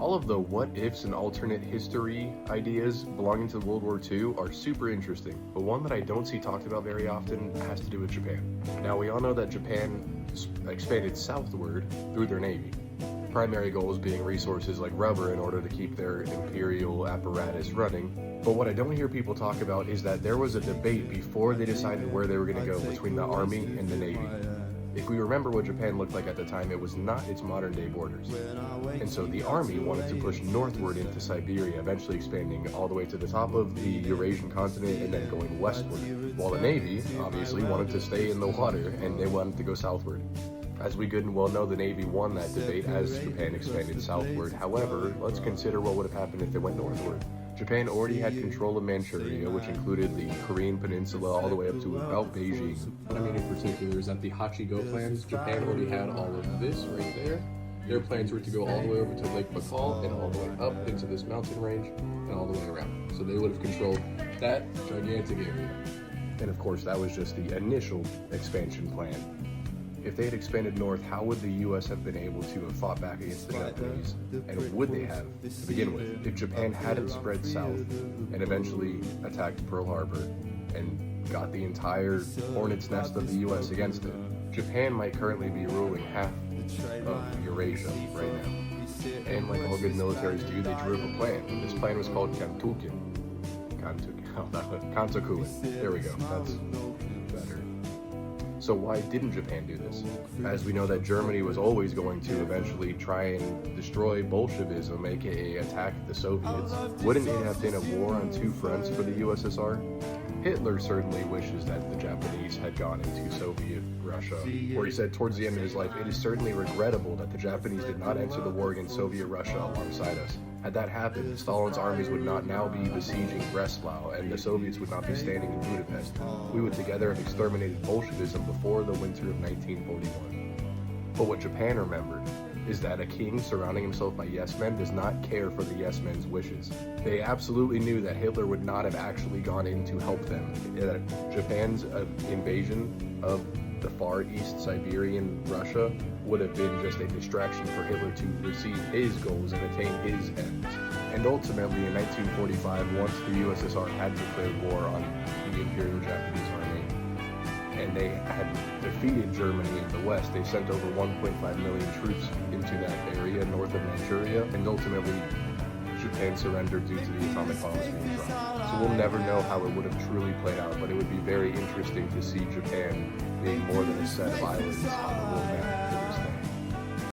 All of the what-ifs and alternate history ideas belonging to World War II are super interesting, but one that I don't see talked about very often has to do with Japan. Now, we all know that Japan expanded southward through their navy. Primary goals being resources like rubber in order to keep their imperial apparatus running. But what I don't hear people talk about is that there was a debate before they decided where they were going to go between the army and the navy. If we remember what Japan looked like at the time, it was not its modern day borders. And so the army wanted to push northward into Siberia, eventually expanding all the way to the top of the Eurasian continent and then going westward. While the navy, obviously, wanted to stay in the water and they wanted to go southward. As we good and well know, the Navy won that debate as Japan expanded southward. However, let's consider what would have happened if they went northward. Japan already had control of Manchuria, which included the Korean Peninsula all the way up to about Beijing. What I mean in particular is that the Hachigo plans, Japan already had all of this right there. Their plans were to go all the way over to Lake Baikal and all the way up into this mountain range and all the way around. So they would have controlled that gigantic area. And of course, that was just the initial expansion plan. If they had expanded north, how would the U.S. have been able to have fought back against the Japanese? And would they have, to begin with, if Japan hadn't spread south and eventually attacked Pearl Harbor and got the entire hornet's nest of the U.S. against it? Japan might currently be ruling half of Eurasia right now. And like all good militaries do, they drew up a plan. And this plan was called Kantokuen. Kantokuen. There we go. That's better. So why didn't Japan do this? As we know that Germany was always going to eventually try and destroy Bolshevism, aka attack the Soviets. Wouldn't it have been a war on two fronts for the USSR? Hitler certainly wishes that the Japanese had gone into Soviet Russia, where he said towards the end of his life, "It is certainly regrettable that the Japanese did not enter the war against Soviet Russia alongside us. Had that happened, Stalin's armies would not now be besieging Breslau, and the Soviets would not be standing in Budapest. We would together have exterminated Bolshevism before the winter of 1941. But what Japan remembered is that a king surrounding himself by yes-men does not care for the yes-men's wishes. They absolutely knew that Hitler would not have actually gone in to help them. That Japan's invasion of the far east Siberian Russia would have been just a distraction for Hitler to receive his goals and attain his ends. And ultimately, in 1945, once the USSR had declared war on the Imperial Japanese Army, and they had defeated Germany in the west, they sent over 1.5 million troops into that area north of Manchuria, and ultimately Japan surrendered due to the atomic bombs being dropped. So we'll never know how it would have truly played out, but it would be very interesting to see Japan being more than a set of islands on the world map.